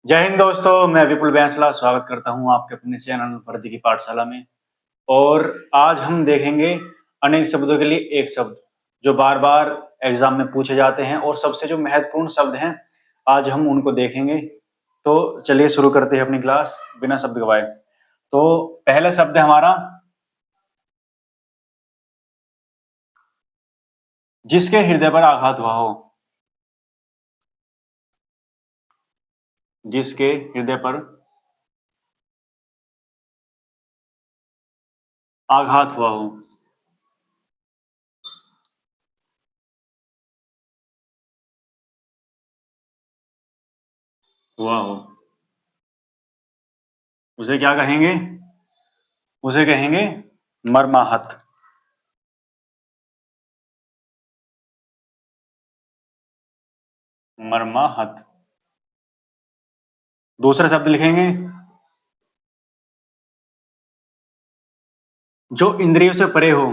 जय हिंद दोस्तों, मैं विपुल बैंसला स्वागत करता हूं आपके अपने चैनल भर्ती की पाठशाला में। और आज हम देखेंगे अनेक शब्दों के लिए एक शब्द जो बार बार एग्जाम में पूछे जाते हैं और सबसे जो महत्वपूर्ण शब्द हैं आज हम उनको देखेंगे। तो चलिए शुरू करते हैं अपनी क्लास बिना शब्द गवाए। तो पहला शब्द है हमारा जिसके हृदय पर आघात हुआ हो। जिसके हृदय पर आघात हुआ हो। हुआ हो उसे क्या कहेंगे? उसे कहेंगे मर्माहत। मर्माहत। दूसरा शब्द लिखेंगे जो इंद्रियों से परे हो।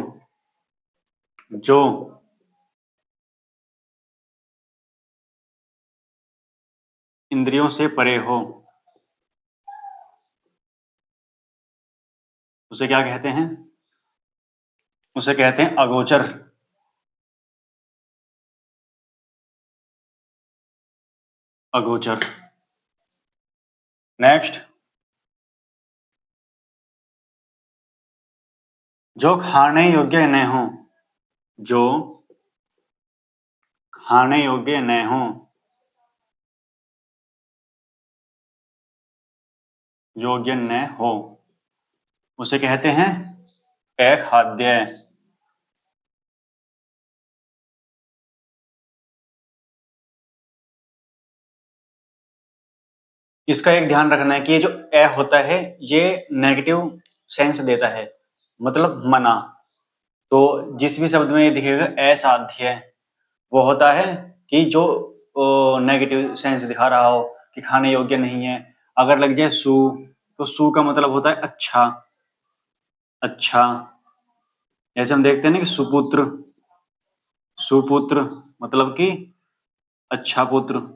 जो इंद्रियों से परे हो उसे क्या कहते हैं? उसे कहते हैं अगोचर। अगोचर। नेक्स्ट, जो खाने योग्य न हो। जो खाने योग्य न हो। योग्य न हो उसे कहते हैं अखाद्य। इसका एक ध्यान रखना है कि ये जो ए होता है ये नेगेटिव सेंस देता है, मतलब मना। तो जिस भी शब्द में ये दिखेगा असाध्य वो होता है कि जो नेगेटिव सेंस दिखा रहा हो कि खाने योग्य नहीं है। अगर लग जाए सु तो सु का मतलब होता है अच्छा। अच्छा, जैसे हम देखते हैं ना कि सुपुत्र। सुपुत्र मतलब कि अच्छा पुत्र।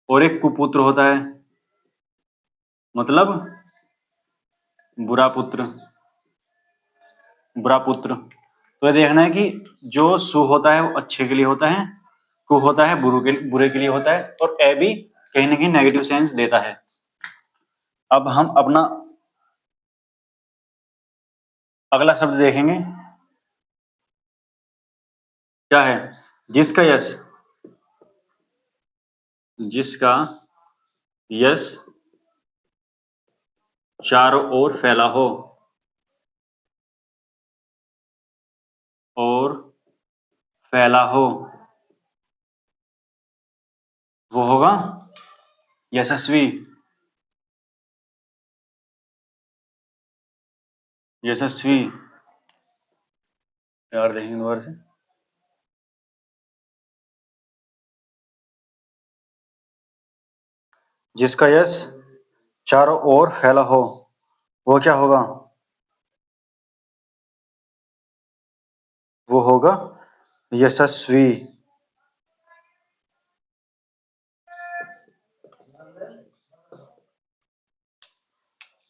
और एक कुपुत्र होता है मतलब बुरा पुत्र। बुरा पुत्र। तो ये देखना है कि जो सु होता है वो अच्छे के लिए होता है, कु होता है बुरे के लिए होता है, और ए भी कहीं ना कहीं नेगेटिव सेंस देता है। अब हम अपना अगला शब्द देखेंगे। क्या है? जिसका यश। जिसका यश चारों ओर फैला हो। और फैला हो वो होगा यशस्वी। यशस्वी। यार देखेंगे दोबारा से। जिसका यश चारों ओर फैला हो वो क्या होगा? वो होगा यशस्वी।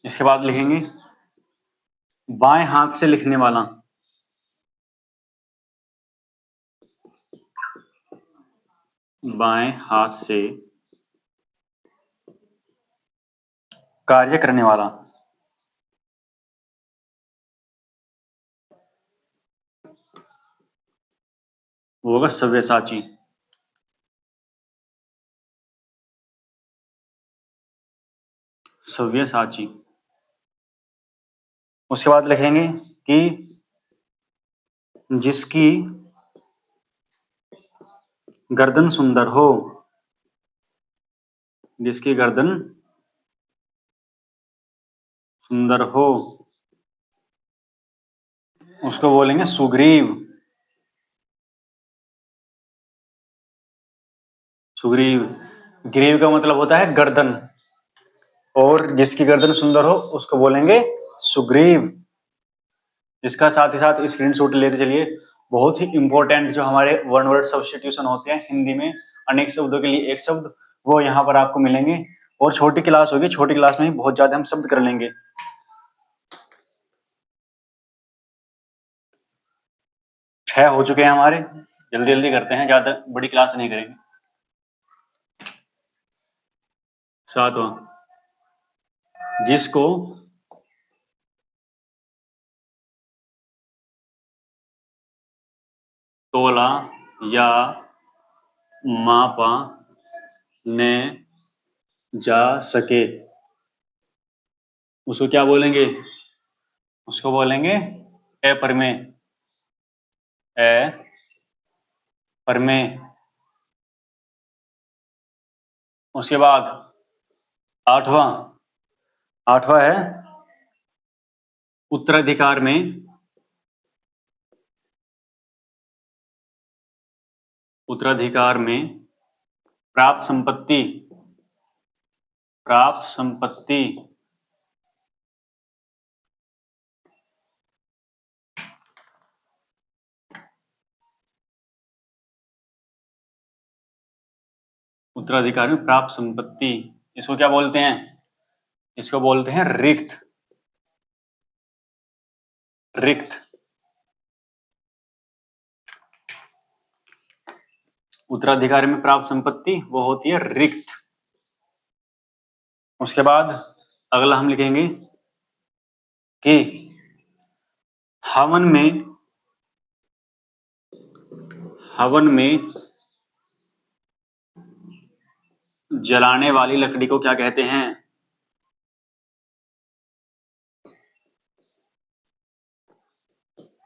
इसके बाद लिखेंगे बाएं हाथ से लिखने वाला। बाएं हाथ से कार्य करने वाला। वो होगा सव्यसाची। सव्यसाची। उसके बाद लिखेंगे कि जिसकी गर्दन सुंदर हो। जिसकी गर्दन सुंदर हो उसको बोलेंगे सुग्रीव। सुग्रीव। ग्रीव का मतलब होता है गर्दन, और जिसकी गर्दन सुंदर हो उसको बोलेंगे सुग्रीव। इसका साथ ही साथ स्क्रीनशॉट लेते चलिए। बहुत ही इंपॉर्टेंट जो हमारे वन वर्ड सब्स्टिट्यूशन होते हैं हिंदी में, अनेक शब्दों के लिए एक शब्द, वो यहाँ पर आपको मिलेंगे। और छोटी क्लास होगी, छोटी क्लास में ही बहुत ज्यादा हम शब्द कर लेंगे। छह हो चुके हैं हमारे, जल्दी जल्दी करते हैं, ज्यादा बड़ी क्लास नहीं करेंगे। सातवां, जिसको तोला या मापा ने जा सके उसको क्या बोलेंगे? उसको बोलेंगे अपरिमेय। अपरिमेय। उसके बाद आठवां, आठवां है उत्तराधिकार में, उत्तराधिकार में प्राप्त संपत्ति, प्राप्त संपत्ति उत्तराधिकार में प्राप्त संपत्ति, इसको क्या बोलते हैं? इसको बोलते हैं रिक्त। रिक्त। उत्तराधिकारी में प्राप्त संपत्ति वो होती है रिक्त। उसके बाद अगला हम लिखेंगे कि हवन में, हवन में जलाने वाली लकड़ी को क्या कहते हैं?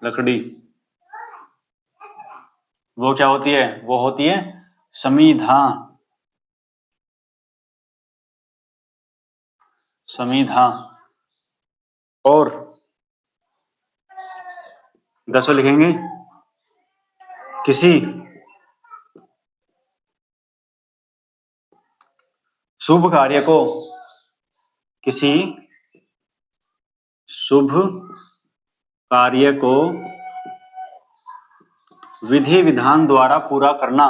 लकड़ी वो क्या होती है? वो होती है समीधा। समीधा। और 10वां लिखेंगे, किसी शुभ कार्य को, किसी शुभ कार्य को विधि विधान द्वारा पूरा करना,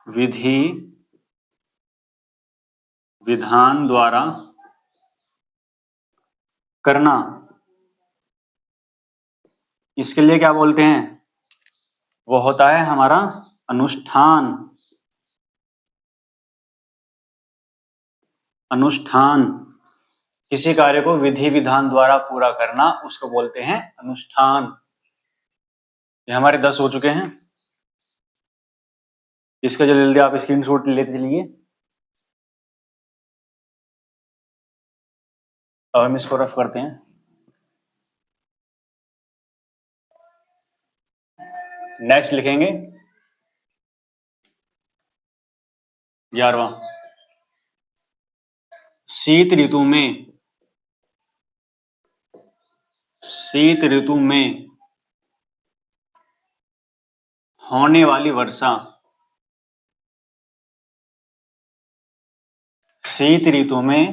विधि विधान द्वारा करना, इसके लिए क्या बोलते हैं? वो होता है हमारा अनुष्ठान। अनुष्ठान। किसी कार्य को विधि विधान द्वारा पूरा करना उसको बोलते हैं अनुष्ठान। ये हमारे 10 हो चुके हैं। इसका जल्दी जल्दी आप स्क्रीनशॉट लेते चलिए। अब हम इसको रफ करते हैं। नेक्स्ट लिखेंगे 11वां, शीत ऋतु में, शीत ऋतु में होने वाली वर्षा, शीत ऋतु में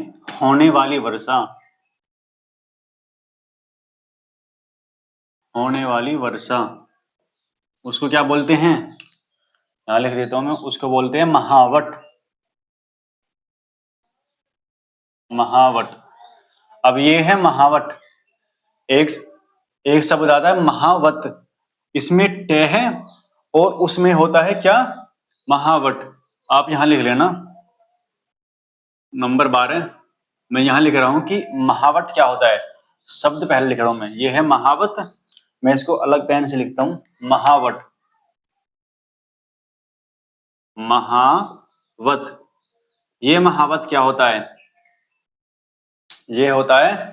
होने वाली वर्षा, होने वाली वर्षा उसको क्या बोलते हैं? यहां लिख देता हूं मैं, उसको बोलते हैं महावट। महावट। अब ये है महावट। एक एक शब्द आता है महावत, इसमें टे है और उसमें होता है क्या? महावट। आप यहां लिख लेना नंबर 12। मैं यहां लिख रहा हूं कि महावट क्या होता है, शब्द पहले लिख रहा हूं मैं। ये है महावत, मैं इसको अलग पेन से लिखता हूं, महावट। महावत। ये महावत क्या होता है? ये होता है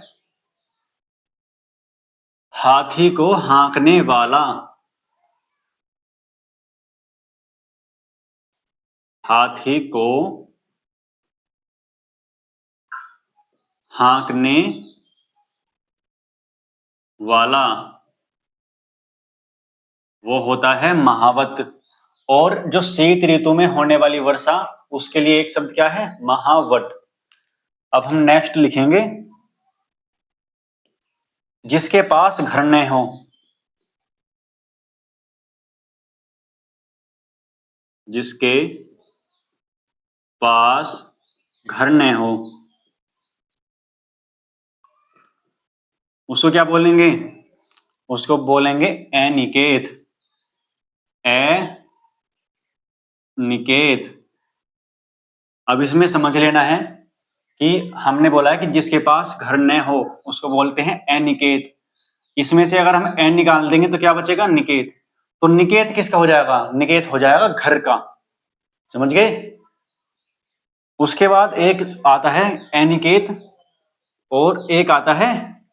हाथी को हाँकने वाला, हाथी को हाँकने वाला वो होता है महावत। और जो शीत ऋतु में होने वाली वर्षा उसके लिए एक शब्द क्या है? महावट। अब हम नेक्स्ट लिखेंगे जिसके पास घर न हो, जिसके पास घर न हो उसको क्या बोलेंगे? उसको बोलेंगे अनिकेत। अनिकेत। अब इसमें समझ लेना है कि हमने बोला है कि जिसके पास घर न हो उसको बोलते हैं अनिकेत। इसमें से अगर हम एन निकाल देंगे तो क्या बचेगा? निकेत। तो निकेत किसका हो जाएगा? निकेत हो जाएगा घर का। समझ गए? उसके बाद एक आता है अनिकेत और एक आता है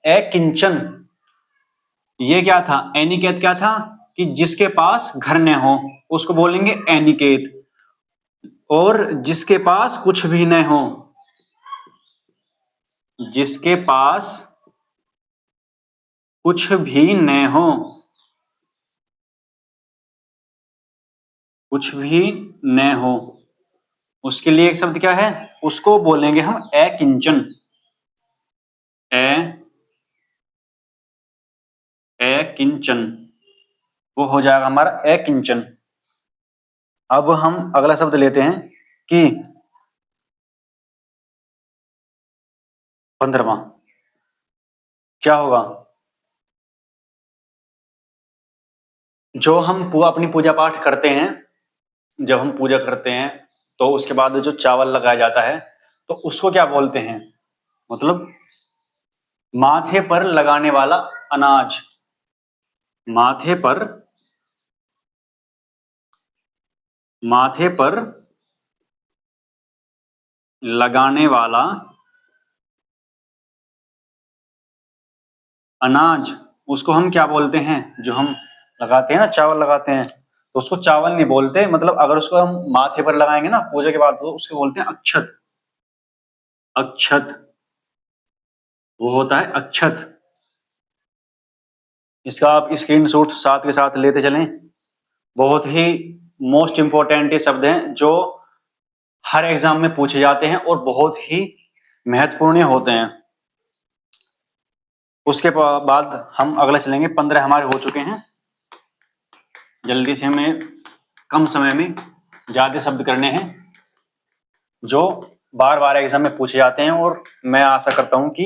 अकिंचन। ये क्या था? अनिकेत क्या था? कि जिसके पास घर न हो उसको बोलेंगे अनिकेत, और जिसके पास कुछ भी न हो, जिसके पास कुछ भी न हो, कुछ भी न हो, उसके लिए एक शब्द क्या है? उसको बोलेंगे हम अकिंचन। अकिंचन, वो हो जाएगा हमारा अकिंचन। अब हम अगला शब्द लेते हैं कि 15वां क्या होगा? जो हम अपनी पूजा पाठ करते हैं, जब हम पूजा करते हैं तो उसके बाद जो चावल लगाया जाता है तो उसको क्या बोलते हैं? मतलब माथे पर लगाने वाला अनाज। माथे पर, माथे पर लगाने वाला अनाज, उसको हम क्या बोलते हैं? जो हम लगाते हैं ना, चावल लगाते हैं, तो उसको चावल नहीं बोलते। मतलब अगर उसको हम माथे पर लगाएंगे ना पूजा के बाद तो उसको बोलते हैं अक्षत। अक्षत, वो होता है अक्षत। इसका आप स्क्रीनशॉट साथ के साथ लेते चलें। बहुत ही मोस्ट इंपॉर्टेंट ये शब्द हैं जो हर एग्जाम में पूछे जाते हैं और बहुत ही महत्वपूर्ण होते हैं। उसके बाद हम अगला चलेंगे। 15 हमारे हो चुके हैं। जल्दी से हमें कम समय में ज्यादा शब्द करने हैं जो बार बार एग्जाम में पूछे जाते हैं, और मैं आशा करता हूं कि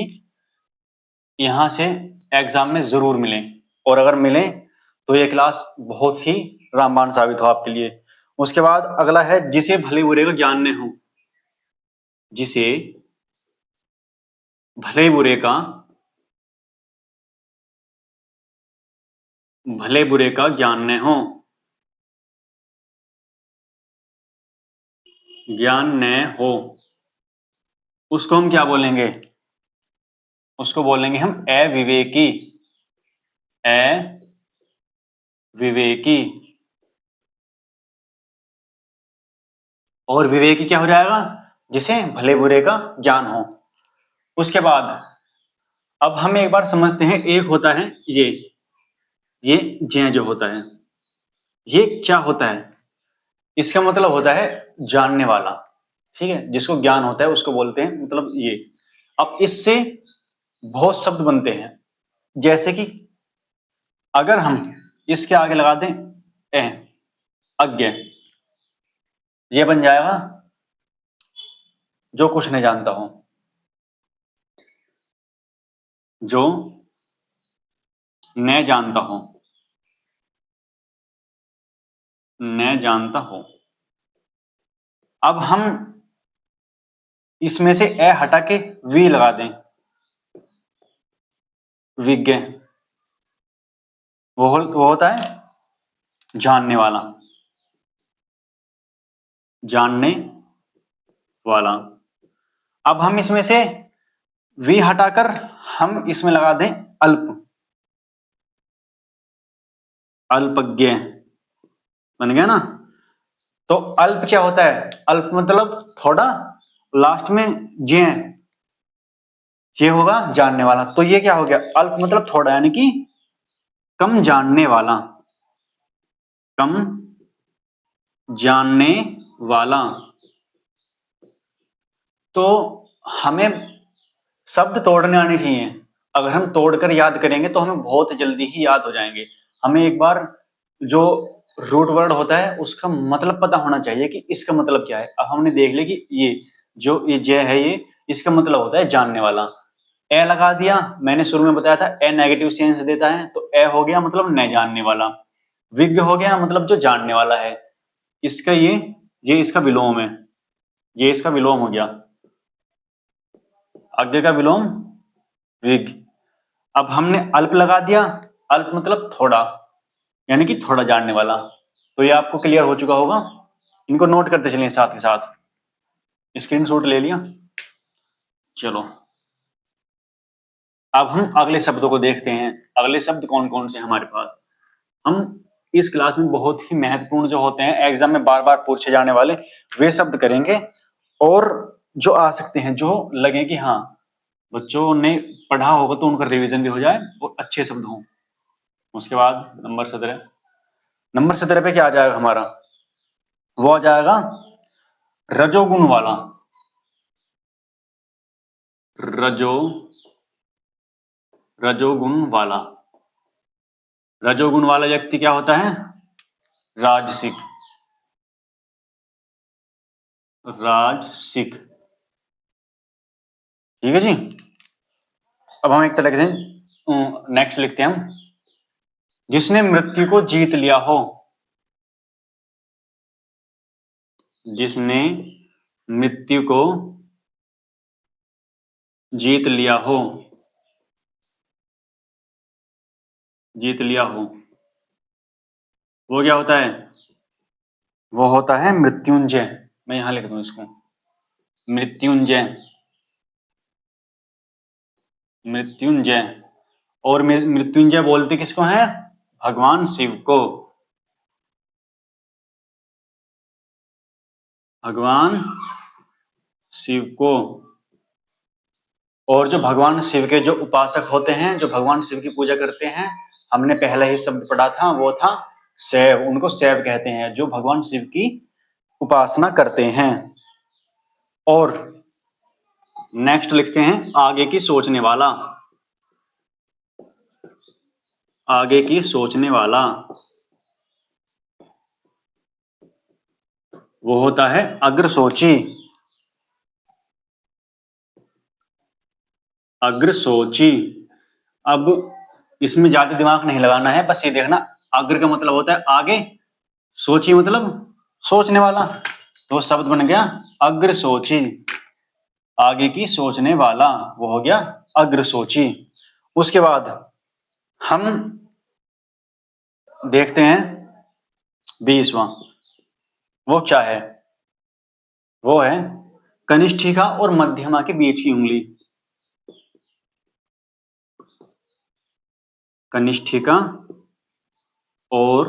यहां से एग्जाम में जरूर मिलें, और अगर मिलें तो ये क्लास बहुत ही रामबाण साबित हो आपके लिए। उसके बाद अगला है जिसे भले बुरे का ज्ञान न हो। जिसे भले बुरे का, भले बुरे का ज्ञान न हो, ज्ञान न हो, उसको हम क्या बोलेंगे? उसको बोलेंगे हम अविवेकी। अविवेकी। और विवेकी क्या हो जाएगा? जिसे भले बुरे का ज्ञान हो। उसके बाद अब हम एक बार समझते हैं। एक होता है ये जे जो होता है, ये क्या होता है? इसका मतलब होता है जानने वाला। ठीक है, जिसको ज्ञान होता है उसको बोलते हैं मतलब ये। अब इससे बहुत शब्द बनते हैं, जैसे कि अगर हम इसके आगे लगा दें ए, अज्ञ, ये बन जाएगा जो कुछ नहीं जानता हो। जो न जानता हो, न जानता हो। अब हम इसमें से ए हटा के वी लगा दें, विज्ञ, वो होता है जानने वाला। जानने वाला। अब हम इसमें से वी हटाकर हम इसमें लगा दें अल्प, अल्पज्ञ, बन गया ना? तो अल्प क्या होता है? अल्प मतलब थोड़ा, लास्ट में जे, ये होगा जानने वाला। तो ये क्या हो गया? अल्प मतलब थोड़ा, यानी कि कम जानने वाला। कम जानने वाला। तो हमें शब्द तोड़ने आने चाहिए। अगर हम तोड़कर याद करेंगे तो हमें बहुत जल्दी ही याद हो जाएंगे। हमें एक बार जो रूट वर्ड होता है उसका मतलब पता होना चाहिए कि इसका मतलब क्या है। अब हमने देख लिया कि ये जे है ये इसका मतलब होता है जानने वाला। ए लगा दिया, मैंने शुरू में बताया था ए नेगेटिव सेंस देता है, तो ए हो गया मतलब न जानने वाला, विज्ञ हो गया मतलब जो जानने वाला है। इसका ये इसका विलोम है, ये इसका विलोम हो गया, अज्ञ का विलोम विज्ञ। अब हमने अल्प लगा दिया, अल्प मतलब थोड़ा, यानी कि थोड़ा जानने वाला। तो ये आपको क्लियर हो चुका होगा। इनको नोट करते चलिए साथ के साथ, स्क्रीनशॉट ले लिया। चलो अब हम अगले शब्दों को देखते हैं। अगले शब्द कौन कौन से हमारे पास। हम इस क्लास में बहुत ही महत्वपूर्ण जो होते हैं, एग्जाम में बार बार पूछे जाने वाले वे शब्द करेंगे, और जो आ सकते हैं, जो लगे कि हाँ बच्चों ने पढ़ा होगा तो उनका रिवीजन भी हो जाए और अच्छे शब्द हों। उसके बाद नंबर 17 पे क्या आ जाएगा हमारा, वो आ जाएगा रजोगुण वाला। रजोगुण वाला, रजोगुण वाला व्यक्ति क्या होता है, राजसिक। राजसिक, ठीक है जी। अब हम एक तरह के नेक्स्ट लिखते हैं हम, जिसने मृत्यु को जीत लिया हो। जिसने मृत्यु को जीत लिया हो, जीत लिया हो, वो क्या होता है, वो होता है मृत्युंजय। मैं यहां लिख दूं इसको, मृत्युंजय। मृत्युंजय, और मृत्युंजय बोलते किसको हैं, भगवान शिव को। भगवान शिव को। और जो भगवान शिव के जो उपासक होते हैं, जो भगवान शिव की पूजा करते हैं, हमने पहले ही शब्द पढ़ा था, वो था शैव। उनको शैव कहते हैं, जो भगवान शिव की उपासना करते हैं। और नेक्स्ट लिखते हैं आगे की सोचने वाला। आगे की सोचने वाला, वो होता है अग्रसोची। अग्रसोची। अब इसमें ज्यादा दिमाग नहीं लगाना है, बस ये देखना अग्र का मतलब होता है आगे, सोची मतलब सोचने वाला, तो शब्द बन गया अग्रसोची। आगे की सोचने वाला, वो हो गया अग्रसोची। उसके बाद हम देखते हैं 20वां, वो क्या है, वो है कनिष्ठिका और मध्यमा के बीच की उंगली। कनिष्ठिका और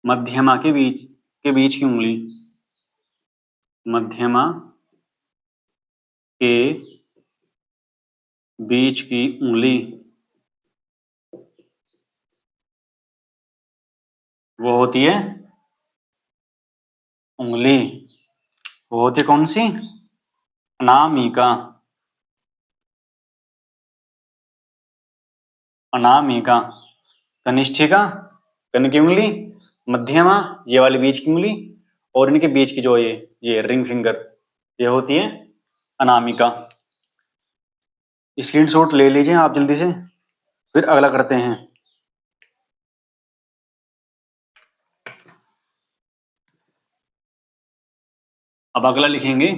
मध्यमा के बीच की उंगली। मध्यमा के बीच की उंगली, वो होती है उंगली, वो होती है कौन सी, अनामिका। अनामिका, कनिष्ठिका कन की उंगली, मध्यमा ये वाली बीच की उंगली, और इनके बीच की जो ये रिंग फिंगर, ये होती है अनामिका। स्क्रीनशॉट ले लीजिए आप जल्दी से, फिर अगला करते हैं। अब अगला लिखेंगे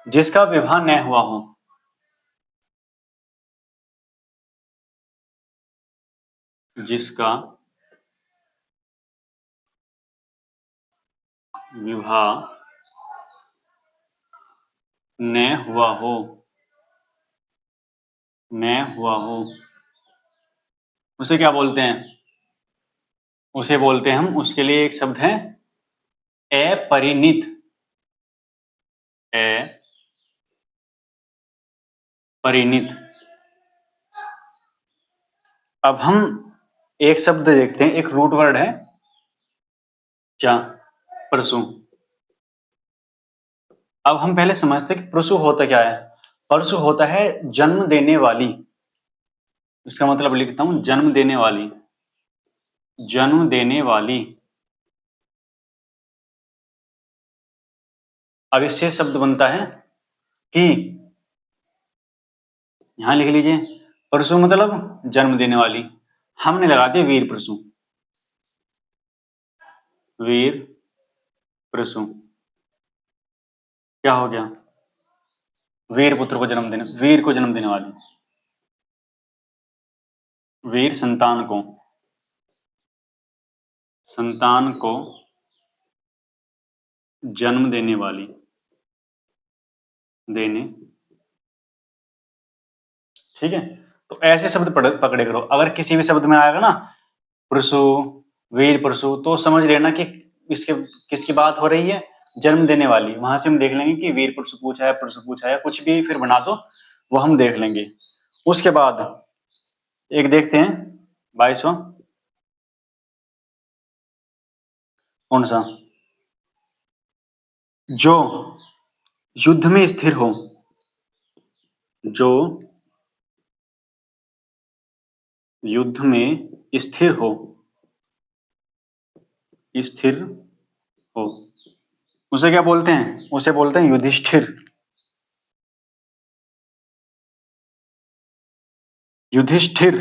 जिसका विवाह न हुआ हो। जिसका विवाह न हुआ हो, न हुआ हो, उसे क्या बोलते हैं, उसे बोलते हैं हम, उसके लिए एक शब्द है अपरिणीत। अपरिणीत। अब हम एक शब्द देखते हैं, एक रूट वर्ड है क्या, परसु। अब हम पहले समझते हैं कि परसु होता क्या है। परसु होता है जन्म देने वाली। इसका मतलब लिखता हूं जन्म देने वाली, जन्म देने वाली। अब इससे शब्द बनता है कि, यहां लिख लीजिए परसु मतलब जन्म देने वाली, हमने लगा दिया वीर परसु, वीर परसु। क्या हो गया? वीर पुत्र को जन्म देने, वीर को जन्म देने वाली, वीर संतान को, संतान को जन्म देने वाली, देने। ठीक है, तो ऐसे शब्द पकड़े करो। अगर किसी भी शब्द में आएगा ना परसु, वीर परसु, तो समझ लेना कि इसके किसकी बात हो रही है, जन्म देने वाली। वहां से हम देख लेंगे कि वीर परसु पूछा है, परसु पूछा है, कुछ भी फिर बना दो, वो हम देख लेंगे। उसके बाद एक देखते हैं 22वां, कौन सा? जो युद्ध में स्थिर हो, जो युद्ध में स्थिर हो, स्थिर हो, उसे क्या बोलते हैं? उसे बोलते हैं युधिष्ठिर, युधिष्ठिर।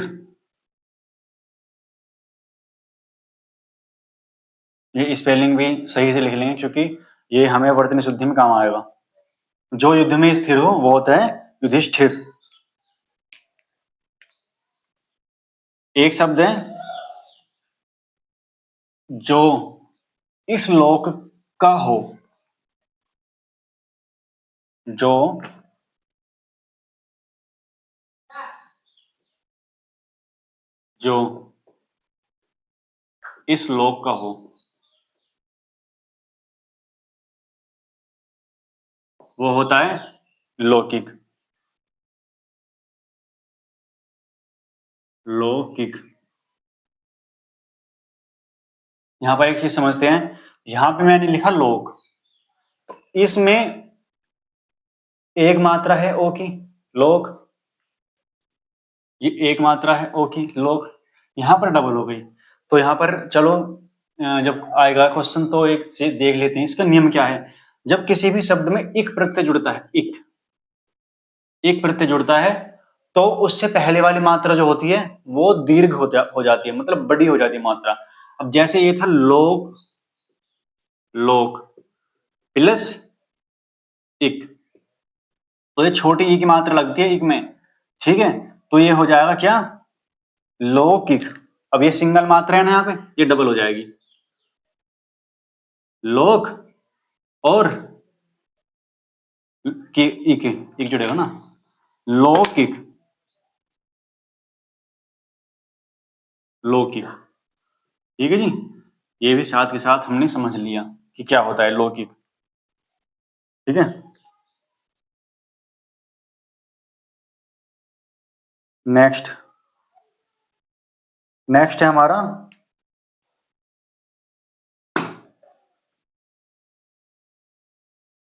ये स्पेलिंग भी सही से लिख लेंगे क्योंकि ये हमें वर्तनी शुद्धि में काम आएगा। जो युद्ध में स्थिर हो वो होता है युधिष्ठिर। एक शब्द है जो इस लोक का हो, जो जो इस लोक का हो, वो होता है लौकिक, लौकिक। यहां पर एक चीज समझते हैं, यहां पे मैंने लिखा लोक, इसमें एक मात्रा है ओ की, लोक, ये एक मात्रा है ओ की, लोक, यहां पर डबल हो गई। तो यहां पर चलो जब आएगा क्वेश्चन तो एक से देख लेते हैं इसका नियम क्या है। जब किसी भी शब्द में इक प्रत्यय जुड़ता है, एक प्रत्यय जुड़ता है, तो उससे पहले वाली मात्रा जो होती है वो दीर्घ हो जाती है, मतलब बड़ी हो जाती है मात्रा। अब जैसे ये था लोक, लोक प्लस इक, तो ये छोटी ई की मात्रा लगती है इक में, ठीक है, तो ये हो जाएगा क्या, लौकिक। अब ये सिंगल मात्रा है ना, यहाँ पे ये डबल हो जाएगी, लोक और कि इक, इक जुड़ेगा ना, लौकिक, लौकिक। ठीक है जी, ये भी साथ के साथ हमने समझ लिया कि क्या होता है लौकिक। ठीक है, नेक्स्ट, नेक्स्ट है हमारा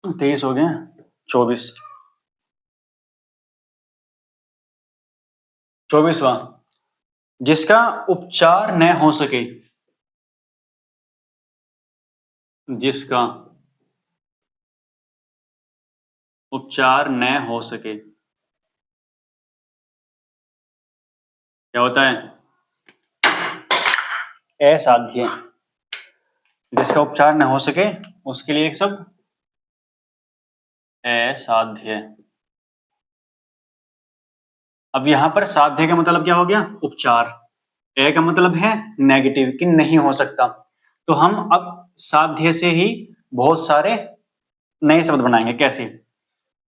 23 हो गए, 24, 24वां, जिसका उपचार न हो सके, जिसका उपचार न हो सके, क्या होता है, असाध्य। जिसका उपचार न हो सके उसके लिए एक शब्द असाध्य। अब यहां पर साध्य का मतलब क्या हो गया, उपचार। ए का मतलब है नेगेटिव, कि नहीं हो सकता। तो हम अब साध्य से ही बहुत सारे नए शब्द बनाएंगे। कैसे?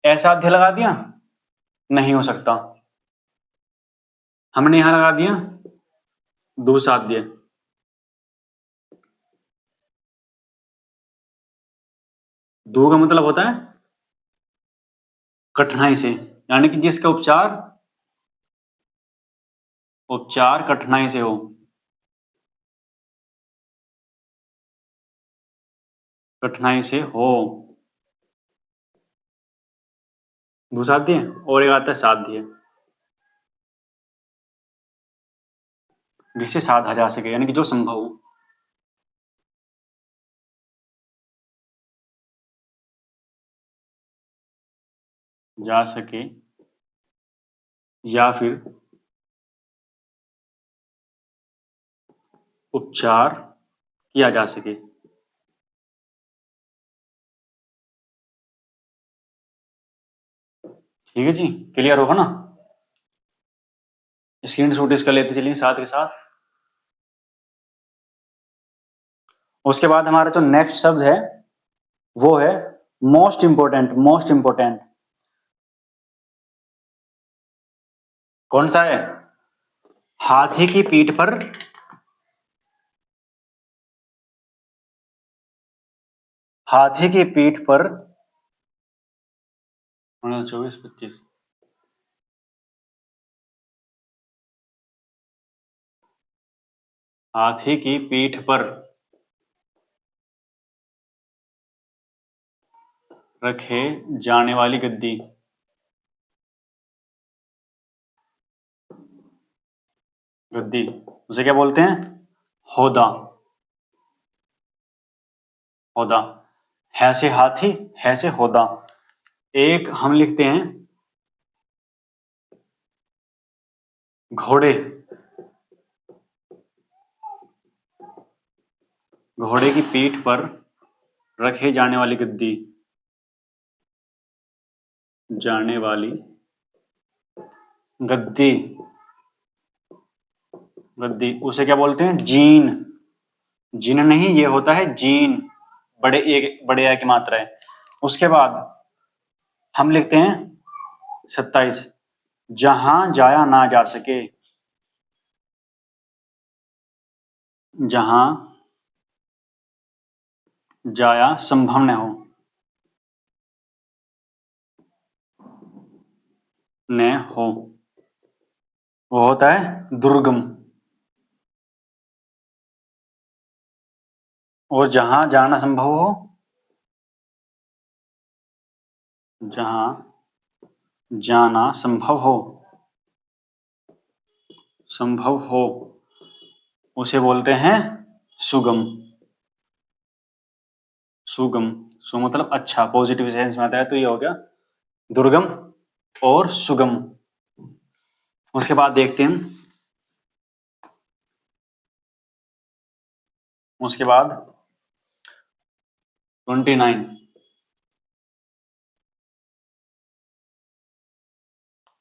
असाध्य लगा दिया, नहीं हो सकता, हमने यहां लगा दिया दुसाध्य, दो का मतलब होता है कठिनाई से, यानी कि जिसका उपचार, उपचार कठिनाई से हो, कठिनाई से हो, दुसाध्य। और एक आता है साध्य, जिसे साधा जा सके, यानी कि जो संभव हो। जा सके या फिर उपचार किया जा सके। ठीक है जी, क्लियर होगा ना? स्क्रीन शॉट इसका लेते चलिए साथ के साथ। उसके बाद हमारा जो नेक्स्ट शब्द है वो है मोस्ट इंपोर्टेंट। मोस्ट इंपोर्टेंट कौन सा है? हाथी की पीठ पर, हाथी की पीठ पर 24-25, हाथी की पीठ पर रखे जाने वाली गद्दी। गद्दी उसे क्या बोलते हैं? होदा। होदा, है से हाथी, है से होदा। एक हम लिखते हैं घोड़े। घोड़े की पीठ पर रखे जाने वाली गद्दी। जाने वाली गद्दी। गद्दी उसे क्या बोलते हैं? जीन। जीन नहीं, ये होता है जीन, बड़े एक बड़े ए की मात्रा है। उसके बाद हम लिखते हैं 27, जहां जाया ना जा सके। जहां जाया संभव न हो। न हो, वो होता है दुर्गम। और जहां जाना संभव हो, जहां जाना संभव हो, संभव हो, उसे बोलते हैं सुगम। सुगम, सु मतलब अच्छा, पॉजिटिव सेंस में आता है, तो ये हो गया दुर्गम और सुगम। उसके बाद देखते हैं, उसके बाद 29,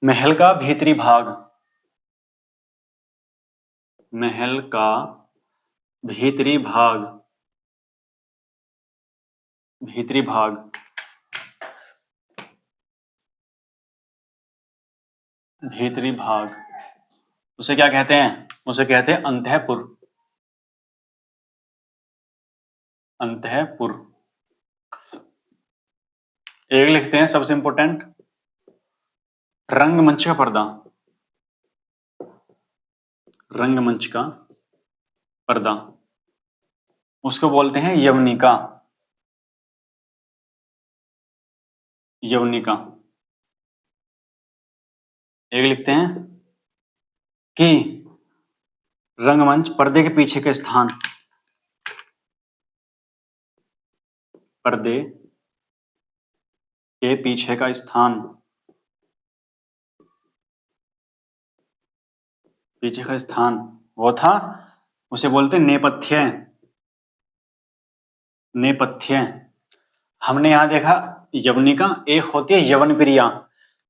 महल का भीतरी भाग। महल का भीतरी भाग। भीतरी भाग, भीतरी भाग उसे क्या कहते हैं? उसे कहते हैं अंतःपुर। अंतःपुर। एक लिखते हैं सबसे इंपॉर्टेंट, रंगमंच का पर्दा। रंगमंच का पर्दा उसको बोलते हैं यवनिका। यवनिका। एक लिखते हैं कि रंगमंच पर्दे के पीछे के स्थान। पर्दे के पीछे का स्थान। पीछे का स्थान वो था, उसे बोलते हैं नेपथ्य। नेपथ्य। हमने यहां देखा यवनिका, एक होती है यवन प्रिया,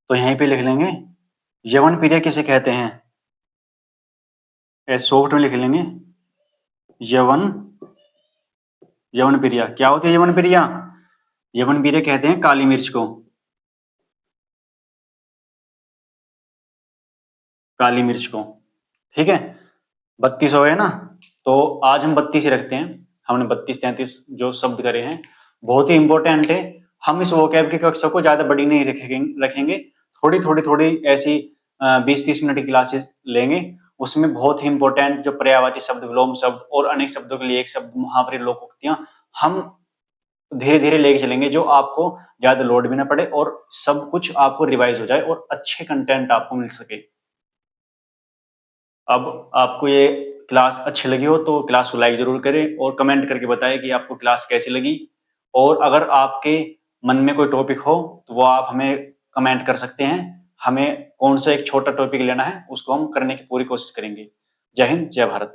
तो यहीं पे लिख लेंगे यवन प्रिया किसे कहते हैं? शॉर्ट में लिख लेंगे यवन। यवन प्रिया क्या होती है? यवन प्रिया, यवन प्रिया कहते हैं काली मिर्च को। काली मिर्च को। ठीक है, 32 हो गए ना, तो आज हम 32 ही रखते हैं। हमने 32-33 जो शब्द करे हैं बहुत ही इंपॉर्टेंट है। हम इस वोकैब की कक्षा को ज्यादा बड़ी नहीं रखेंगे, थोड़ी थोड़ी थोड़ी ऐसी 20-30 मिनट की क्लासेस लेंगे। उसमें बहुत ही इंपॉर्टेंट जो पर्यायवाची शब्द, विलोम शब्द और अनेक शब्दों के लिए एक शब्द, मुहावरे, लोकोक्तियां हम धीरे धीरे लेके चलेंगे, जो आपको ज्यादा लोड भी ना पड़े और सब कुछ आपको रिवाइज हो जाए और अच्छे कंटेंट आपको मिल सके। अब आपको ये क्लास अच्छी लगी हो तो क्लास को लाइक ज़रूर करें और कमेंट करके बताएं कि आपको क्लास कैसी लगी। और अगर आपके मन में कोई टॉपिक हो तो वो आप हमें कमेंट कर सकते हैं। हमें कौन सा एक छोटा टॉपिक लेना है उसको हम करने की पूरी कोशिश करेंगे। जय हिंद, जय भारत।